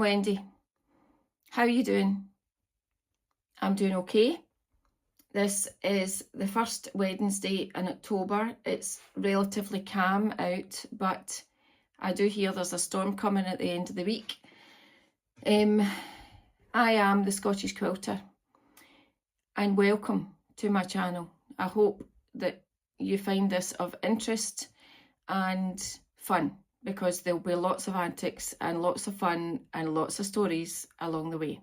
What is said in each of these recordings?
Wendy. How are you doing? I'm doing okay. This is the first Wednesday in October. It's relatively calm out, but I do hear there's a storm coming at the end of the week. I am the Scottish Quilter, and welcome to my channel. I hope that you find this of interest and fun, because there'll be lots of antics and lots of fun and lots of stories along the way.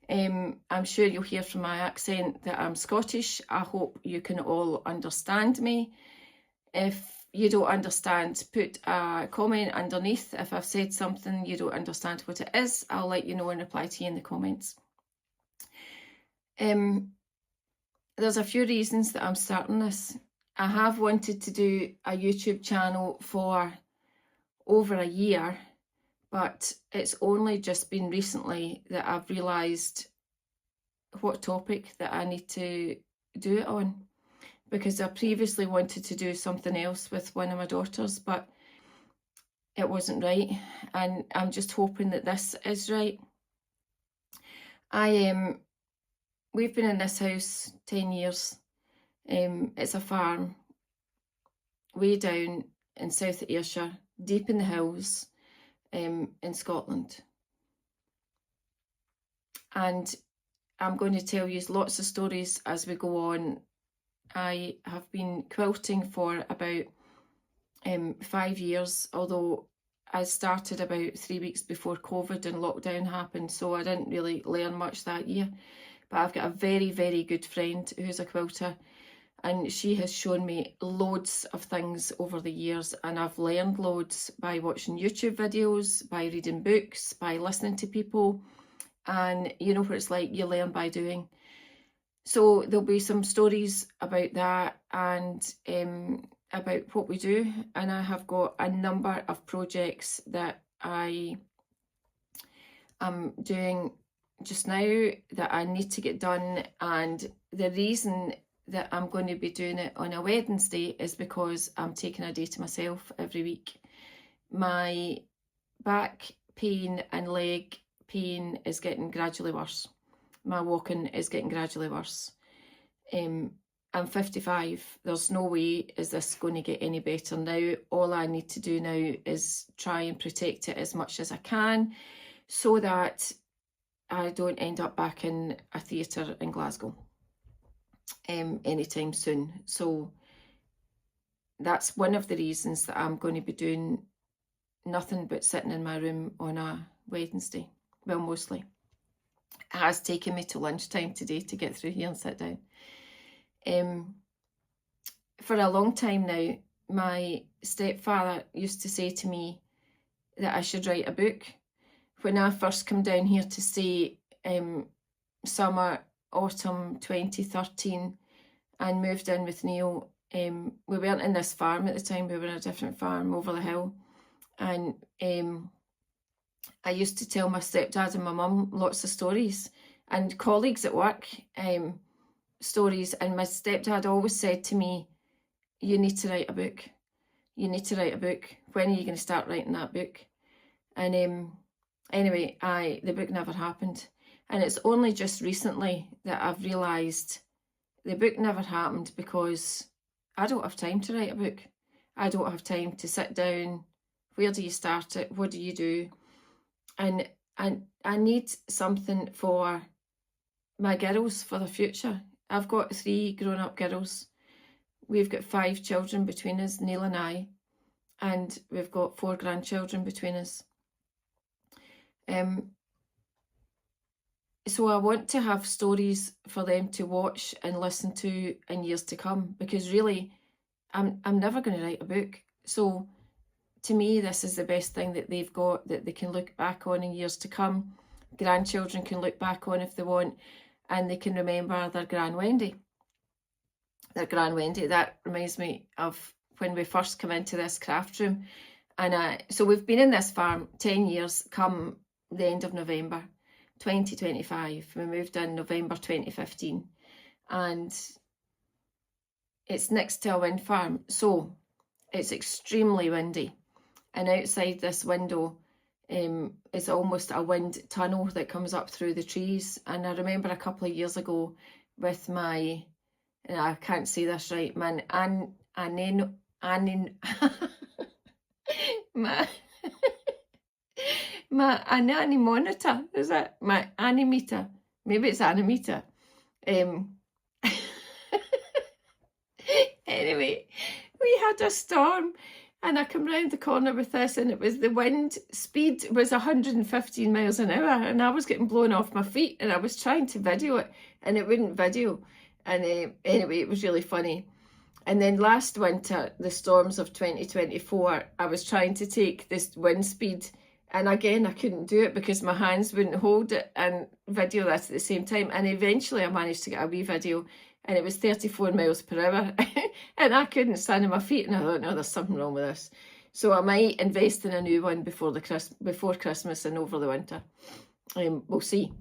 I'm sure you'll hear from my accent that I'm Scottish. I hope you can all understand me. If you don't understand, put a comment underneath. If I've said something you don't understand what it is, I'll let you know and reply to you in the comments. There's a few reasons that I'm starting this. I have wanted to do a YouTube channel for over a year, but it's only just been recently that I've realised what topic that I need to do it on, because I previously wanted to do something else with one of my daughters, but it wasn't right, and I'm just hoping that this is right. We've been in this house 10 years. It's a farm way down in South Ayrshire, deep in the hills, in Scotland. And I'm going to tell you lots of stories as we go on. I have been quilting for about 5 years, although I started about 3 weeks before COVID and lockdown happened, so I didn't really learn much that year. But I've got a very, very good friend who's a quilter, and she has shown me loads of things over the years, and I've learned loads by watching YouTube videos, by reading books, by listening to people, and you know what it's like, you learn by doing. So there'll be some stories about that and about what we do, and I have got a number of projects that I am doing just now that I need to get done, and the reason that I'm going to be doing it on a Wednesday is because I'm taking a day to myself every week. My back pain and leg pain is getting gradually worse. My walking is getting gradually worse. I'm 55. There's no way is this going to get any better now. All I need to do now is try and protect it as much as I can, so that I don't end up back in a theatre in Glasgow anytime soon. So that's one of the reasons that I'm going to be doing nothing but sitting in my room on a Wednesday. Well, mostly. It has taken me to lunchtime today to get through here and sit down. For a long time now, my stepfather used to say to me that I should write a book. When I first came down here to stay, summer, autumn 2013, and moved in with Neil, we weren't in this farm at the time, we were in a different farm over the hill, and I used to tell my stepdad and my mum lots of stories, and colleagues at work stories, and my stepdad always said to me, you need to write a book, you need to write a book, when are you going to start writing that book? And anyway, the book never happened, and it's only just recently that I've realised the book never happened because I don't have time to write a book. I don't have time to sit down. Where do you start it? What do you do? And I need something for my girls for the future. I've got 3 grown-up girls. We've got 5 children between us, Neil and I, and we've got 4 grandchildren between us. So I want to have stories for them to watch and listen to in years to come, because really I'm never going to write a book. So to me, this is the best thing that they've got, that they can look back on in years to come. Grandchildren can look back on if they want, and they can remember their Gran Wendy. Their Gran Wendy, that reminds me of when we first come into this craft room. And so we've been in this farm 10 years come the end of November 2025. We moved in November 2015, and it's next to a wind farm, so it's extremely windy, and outside this window It's almost a wind tunnel that comes up through the trees. And I remember a couple of years ago with my, and I can't say this right, my my anemometer, is it? My anemometer. Maybe it's anemometer. Anyway, we had a storm and I come round the corner with this and it was the wind speed was 115 miles an hour and I was getting blown off my feet and I was trying to video it and it wouldn't video. And anyway, it was really funny. And then last winter, the storms of 2024, I was trying to take this wind speed and again, I couldn't do it because my hands wouldn't hold it and video that at the same time. And eventually I managed to get a wee video and it was 34 miles per hour and I couldn't stand on my feet and I thought, no, there's something wrong with this. So I might invest in a new one before Christmas and over the winter. We'll see.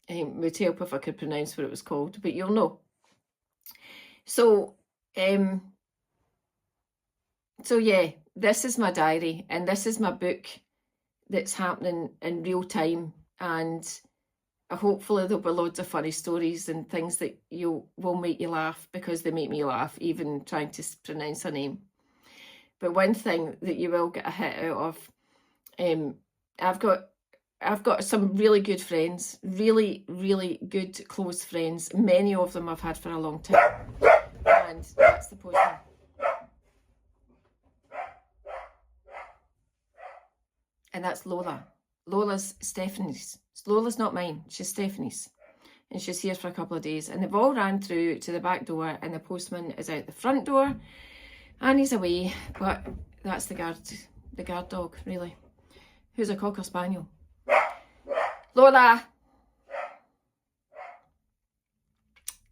It would help if I could pronounce what it was called, but you'll know. So yeah, this is my diary and this is my book that's happening in real time, and hopefully there'll be loads of funny stories and things that will make you laugh, because they make me laugh even trying to pronounce a name. But one thing that you will get a hit out of, I've got some really good friends, really, really good close friends. Many of them I've had for a long time. And that's the postman. And that's Lola. Lola's Stephanie's. Lola's not mine, she's Stephanie's. And she's here for a couple of days. And they've all ran through to the back door and the postman is out the front door. And he's away, but that's the guard dog, really. Who's a Cocker Spaniel. Lola!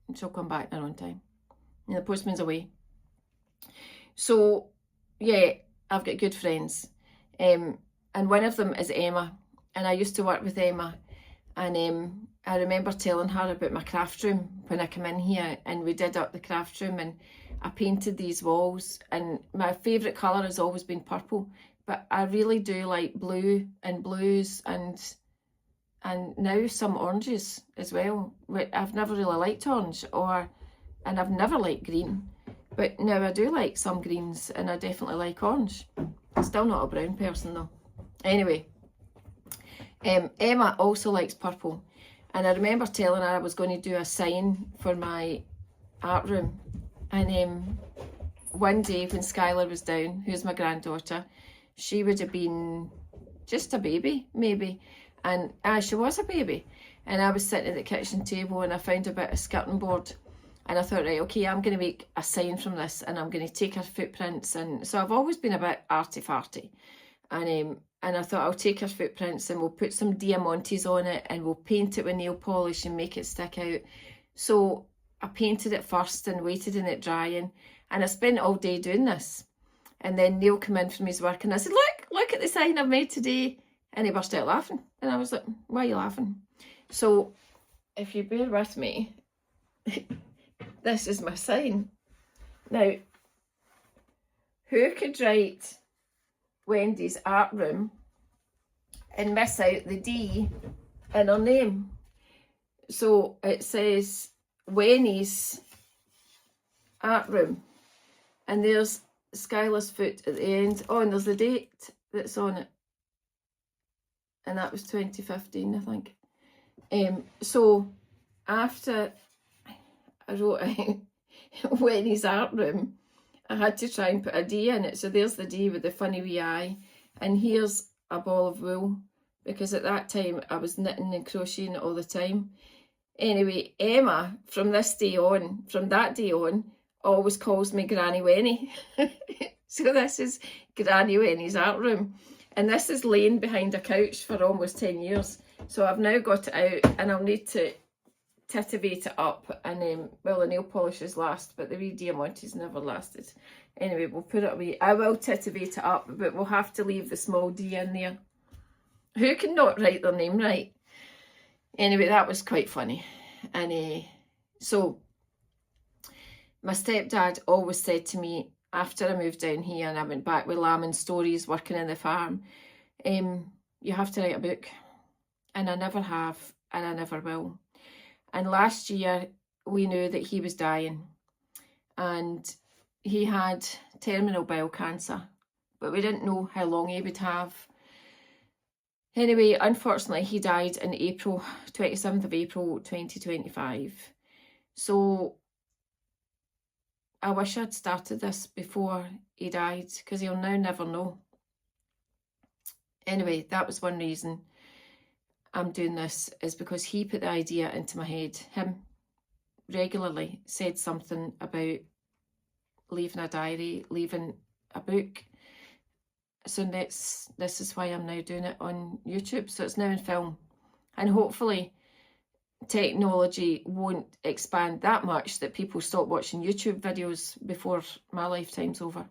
And she'll come back in her own time. And the postman's away. So, yeah, I've got good friends. And one of them is Emma. And I used to work with Emma. And I remember telling her about my craft room when I came in here. And we did up the craft room and I painted these walls. And my favourite colour has always been purple. But I really do like blue and blues and now some oranges as well. I've never really liked orange, and I've never liked green. But now I do like some greens and I definitely like orange. I'm still not a brown person though. Anyway, Emma also likes purple. And I remember telling her I was going to do a sign for my art room. And one day when Skylar was down, who's my granddaughter, she would have been just a baby, maybe. And she was a baby. And I was sitting at the kitchen table and I found a bit of skirting board. And I thought, right, okay, I'm going to make a sign from this and I'm going to take her footprints. And so I've always been a bit arty-farty. And I thought I'll take her footprints and we'll put some diamantes on it and we'll paint it with nail polish and make it stick out. So I painted it first and waited on it drying. And I spent all day doing this. And then Neil came in from his work and I said, look at the sign I've made today. And he burst out laughing. And I was like, why are you laughing? So if you bear with me, this is my sign. Now, who could write Wendy's art room and miss out the D in her name? So it says Wenny's art room. And there's Skylar's foot at the end. Oh, and there's the date that's on it. And that was 2015, I think. So after I wrote Wenny's art room, I had to try and put a D in it. So there's the D with the funny wee eye. And here's a ball of wool, because at that time I was knitting and crocheting all the time. Anyway, Emma, from that day on, always calls me Granny Wenny. So this is Granny Wenny's art room. And this is laying behind a couch for almost 10 years. So I've now got it out and I'll need to titivate it up. And well, the nail polishes last, but the wee diamantes never lasted. Anyway, we'll put it away. I will titivate it up, but we'll have to leave the small D in there. Who can not write their name right? Anyway, that was quite funny. And so my stepdad always said to me, after I moved down here and I went back with Lamb and Stories working in the farm, you have to write a book, and I never have, and I never will. And last year we knew that he was dying, and he had terminal bowel cancer, but we didn't know how long he would have. Anyway, unfortunately, he died in April, 27th of April 2025. So I wish I'd started this before he died, because he'll now never know. Anyway, that was one reason I'm doing this, is because he put the idea into my head. Him regularly said something about leaving a diary, leaving a book. So this is why I'm now doing it on YouTube. So it's now in film. And hopefully technology won't expand that much that people stop watching YouTube videos before my lifetime's over.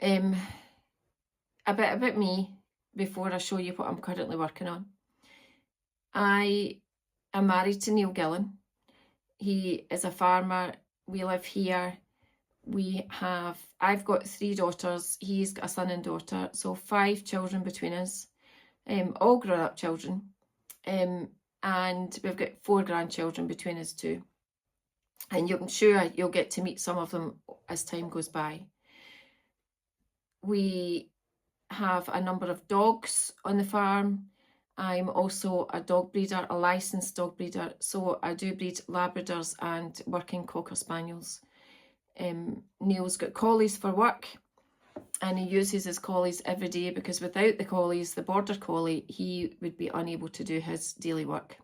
A bit about me before I show you what I'm currently working on. I am married to Neil Gillen. He is a farmer. We live here. I've got 3 daughters. He's got a son and daughter. So 5 children between us, all grown up children. And we've got 4 grandchildren between us too. And I'm sure you'll get to meet some of them as time goes by. We have a number of dogs on the farm. I'm also a dog breeder, a licensed dog breeder. So I do breed Labradors and working Cocker Spaniels. Neil's got collies for work, and he uses his collies every day, because without the collies, the border collie, he would be unable to do his daily work.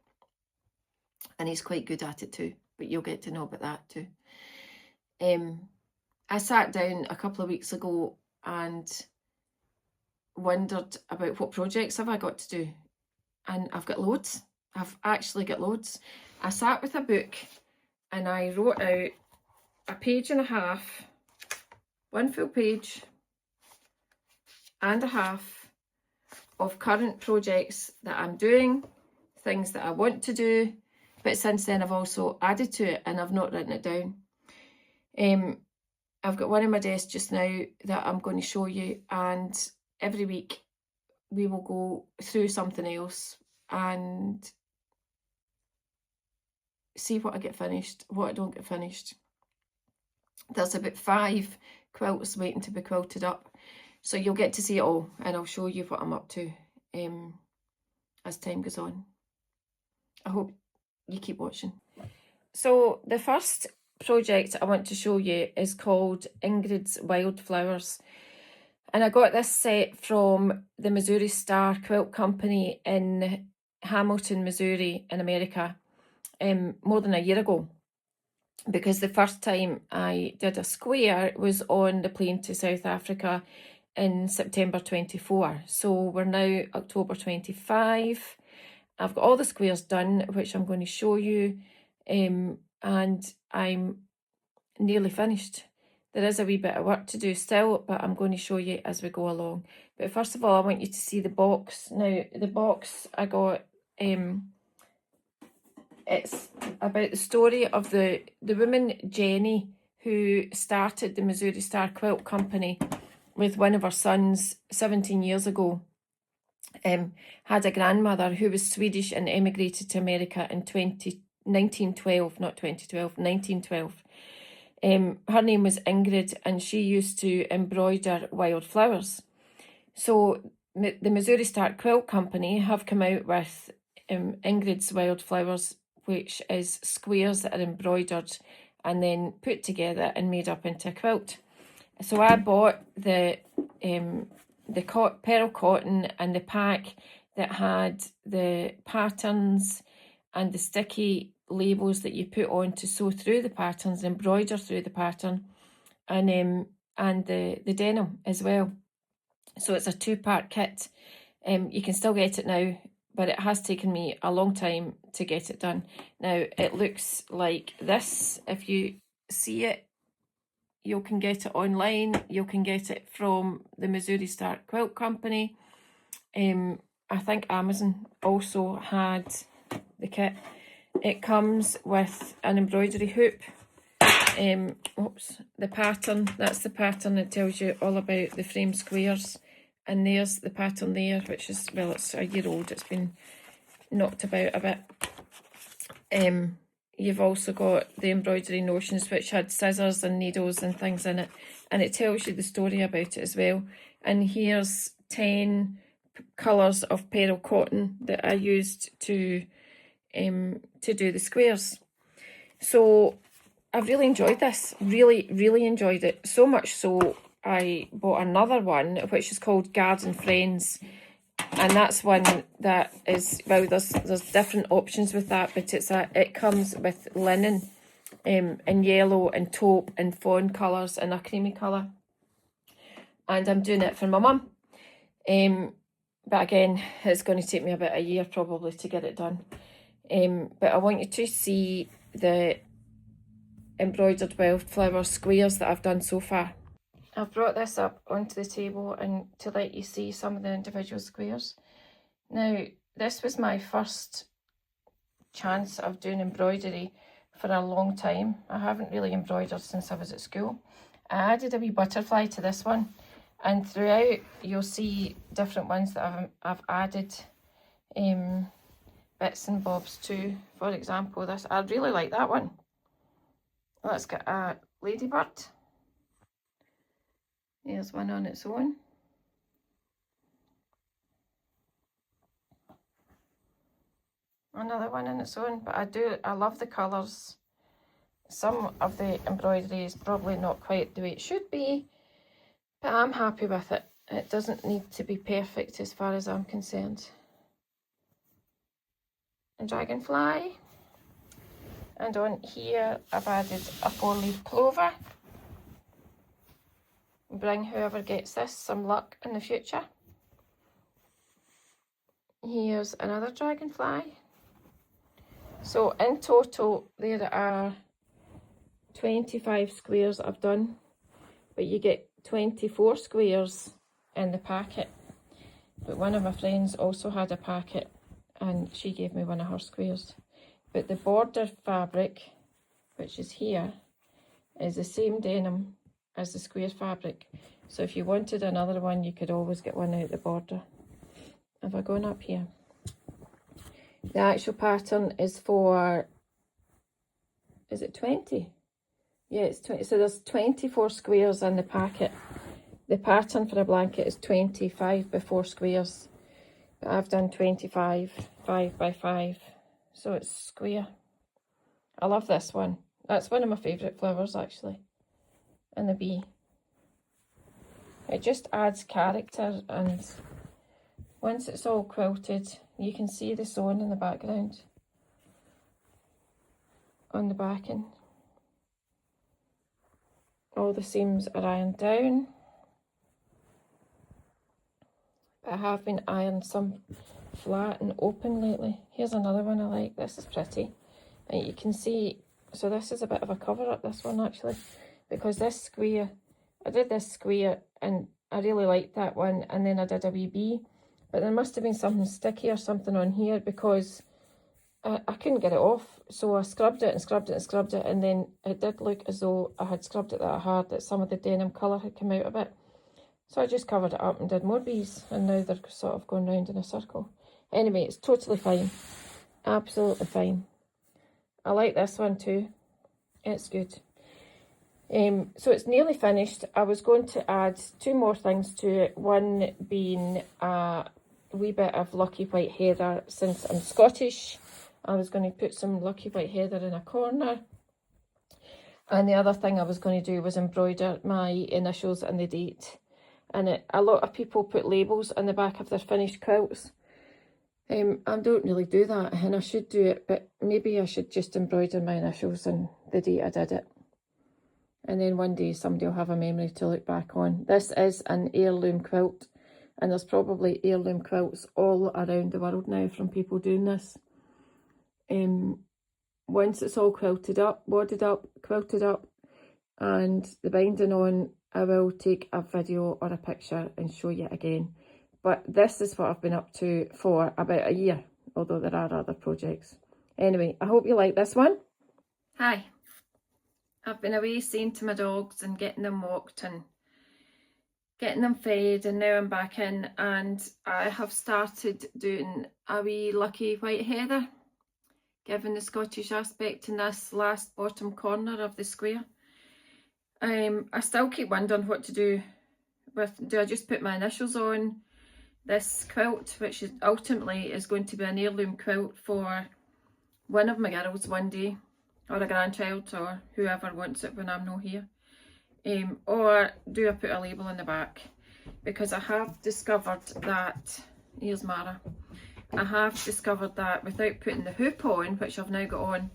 And he's quite good at it too, but you'll get to know about that too. I sat down a couple of weeks ago and wondered about what projects have I got to do, and I've got loads. I've actually got loads. I sat with a book and I wrote out a page and a half, 1 full page and a half of current projects that I'm doing, things that I want to do, but since then I've also added to it and I've not written it down. I've got one on my desk just now that I'm going to show you, and every week we will go through something else and see what I get finished, what I don't get finished. There's about 5 quilts waiting to be quilted up, so you'll get to see it all, and I'll show you what I'm up to as time goes on. I hope you keep watching. So the first project I want to show you is called Ingrid's Wildflowers, and I got this set from the Missouri Star Quilt Company in Hamilton, Missouri in America more than a year ago, because the first time I did a square was on the plane to South Africa in September 24. So we're now October 25. I've got all the squares done, which I'm going to show you, and I'm nearly finished. There is a wee bit of work to do still, but I'm going to show you as we go along. But first of all, I want you to see the box. Now, the box I got, it's about the story of the woman, Jenny, who started the Missouri Star Quilt Company with one of her sons 17 years ago. Had a grandmother who was Swedish and emigrated to America in 1912, not 2012, 1912. Her name was Ingrid, and she used to embroider wildflowers. So the Missouri Star Quilt Company have come out with Ingrid's Wildflowers, which is squares that are embroidered and then put together and made up into a quilt. So I bought the pearl cotton and the pack that had the patterns and the sticky labels that you put on to sew through the patterns, embroider through the pattern, and the denim as well. So it's a 2-part kit. You can still get it now, but it has taken me a long time to get it done. Now it looks like this. If you see it, you can get it online. You can get it from the Missouri Star Quilt Company. I think Amazon also had the kit. It comes with an embroidery hoop. The pattern, that's the pattern. It tells you all about the frame squares and there's the pattern there, which is, well, it's a year old. It's been knocked about a bit. You've also got the embroidery notions, which had scissors and needles and things in it, and it tells you the story about it as well. And here's 10 colours of pearl cotton that I used to do the squares. So I've really enjoyed this, really enjoyed it, so much so I bought another one which is called Garden Friends, and that's one that is, well, there's different options with that, but it comes with linen in yellow and taupe and fawn colours and a creamy colour, and I'm doing it for my mum. But again, it's going to take me about a year probably to get it done. But I want you to see the embroidered wildflower squares that I've done so far. I've brought this up onto the table and to let you see some of the individual squares. Now, this was my first chance of doing embroidery for a long time. I haven't really embroidered since I was at school. I added a wee butterfly to this one, and throughout you'll see different ones that I've added bits and bobs to. For example, this, I really like that one. Let's get a ladybird. There's one on its own. Another one on its own, but I love the colours. Some of the embroidery is probably not quite the way it should be, but I'm happy with it. It doesn't need to be perfect as far as I'm concerned. A dragonfly. And on here I've added a 4-leaf clover. Bring whoever gets this some luck in the future. Here's another dragonfly. So in total there are 25 squares I've done, but you get 24 squares in the packet. But one of my friends also had a packet and she gave me one of her squares. But the border fabric, which is here, is the same denim as the square fabric. So if you wanted another one, you could always get one out the border. Have I gone up here? The actual pattern is for, is it 20? Yeah, it's 20. So there's 24 squares in the packet. The pattern for a blanket is 25 by 4 squares. But I've done 25, 5 by 5. So it's square. I love this one. That's one of my favourite flowers actually. And the bee. It just adds character, and once it's all quilted, you can see the sewing in the background on the backing. All the seams are ironed down. But I have been ironing some flat and open lately. Here's another one I like. This is pretty. And you can see, so this is a bit of a cover up, this one actually, because this square, I did this square and I really liked that one, and then I did a wee bee, but there must have been something sticky or something on here because I couldn't get it off. So I scrubbed it and scrubbed it and scrubbed it, and then it did look as though I had scrubbed it that hard that some of the denim colour had come out of it. So I just covered it up and did more bees, and now they're sort of going round in a circle. Anyway, it's totally fine. Absolutely fine. I like this one too. It's good. So it's nearly finished. I was going to add 2 more things to it. One being a wee bit of lucky white heather. Since I'm Scottish, I was going to put some lucky white heather in a corner. And the other thing I was going to do was embroider my initials and the date. And a lot of people put labels on the back of their finished quilts. I don't really do that, and I should do it, but maybe I should just embroider my initials and the date I did it. And then one day somebody will have a memory to look back on. This is an heirloom quilt, and there's probably heirloom quilts all around the world now from people doing this. Once it's all quilted up, wadded up, quilted up, and the binding on, I will take a video or a picture and show you again. But this is what I've been up to for about a year, although there are other projects. Anyway, I hope you like this one. Hi. I've been away seeing to my dogs and getting them walked and getting them fed, and now I'm back in, and I have started doing a wee lucky white heather, giving the Scottish aspect in this last bottom corner of the square. I still keep wondering what to do with, do I just put my initials on this quilt, which is ultimately is going to be an heirloom quilt for one of my girls one day, or a grandchild, or whoever wants it when I'm not here. Or do I put a label on the back? Because I have discovered that, here's Mara, I have discovered that without putting the hoop on, which I've now got on,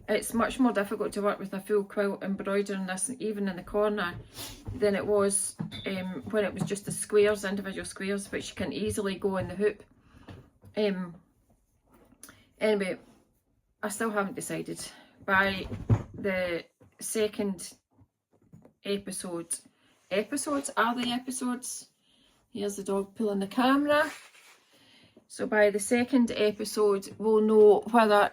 it's much more difficult to work with a full quilt embroidering this, even in the corner, than it was when it was just the squares, individual squares, which can easily go in the hoop. Anyway, I still haven't decided. By the second episodes, are they episodes? Here's the dog pulling the camera. So by the second episode, we'll know whether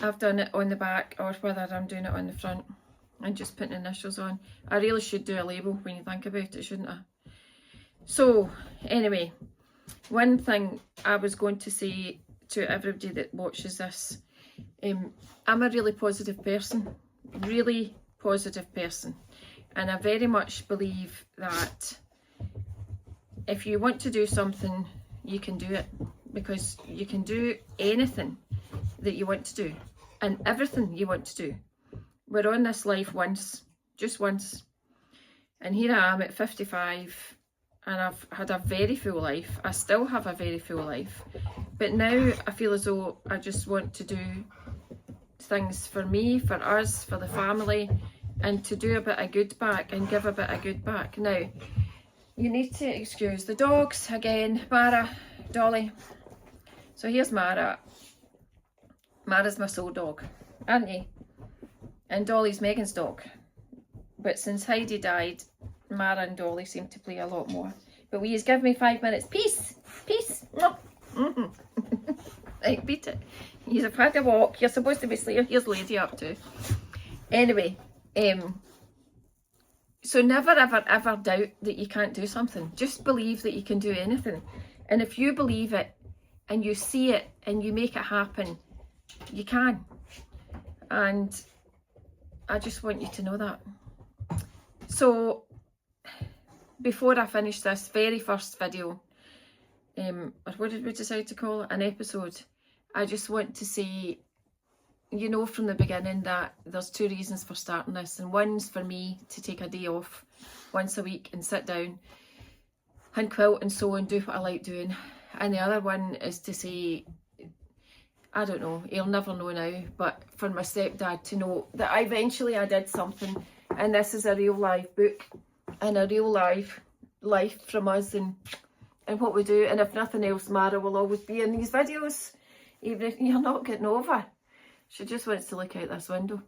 I've done it on the back or whether I'm doing it on the front and just putting initials on. I really should do a label when you think about it, shouldn't I? So anyway, one thing I was going to say to everybody that watches this, I'm a really positive person, and I very much believe that if you want to do something, you can do it, because you can do anything that you want to do and everything you want to do. We're on this life once, just once, and here I am at 55, and I've had a very full life. I still have a very full life, but now I feel as though I just want to do things for me, for us, for the family, and to do a bit of good back and give a bit of good back. Now, you need to excuse the dogs again. Mara, Dolly. So here's Mara. Mara's my soul dog, aren't you? And Dolly's Megan's dog. But since Heidi died, Mara and Dolly seem to play a lot more. But will you give me 5 minutes? Peace! Peace! No. Right, beat it. You've had a walk. You're supposed to be sleeping. Here's Lady up too. Anyway, so never ever ever doubt that you can't do something. Just believe that you can do anything. And if you believe it and you see it and you make it happen, you can. And I just want you to know that. So before I finish this very first video, or what did we decide to call it? An episode. I just want to say, you know from the beginning that there's two reasons for starting this, and one's for me to take a day off once a week and sit down and quilt and sew and do what I like doing, and the other one is to say, I don't know, he'll never know now, but for my stepdad to know that eventually I did something, and this is a real life book and a real life from us and what we do. And if nothing else, Mara will always be in these videos, even if you're not getting over. She just wants to look out this window.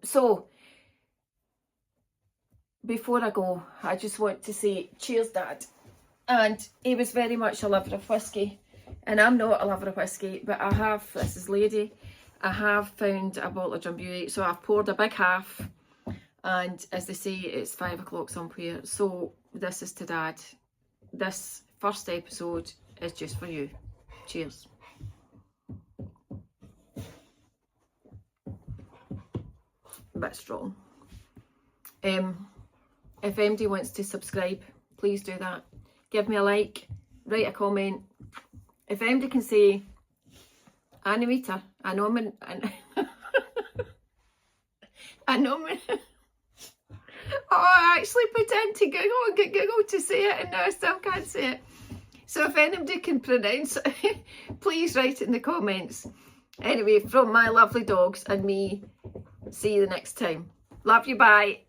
So before I go, I just want to say cheers, Dad. And he was very much a lover of whiskey, and I'm not a lover of whiskey, but I have, this is Lady, I have found a bottle of Drambuie, so I've poured a big half, and as they say, it's 5 o'clock somewhere. So this is to Dad. This first episode is just for you. Cheers. A bit strong. If anybody wants to subscribe, please do that. Give me a like, write a comment. If anybody can say, Animator, I know I'm oh, I actually pretend to Google and get Google to say it, and now I still can't say it. So if anybody can pronounce it, please write it in the comments. Anyway, from my lovely dogs and me, see you the next time. Love you, bye.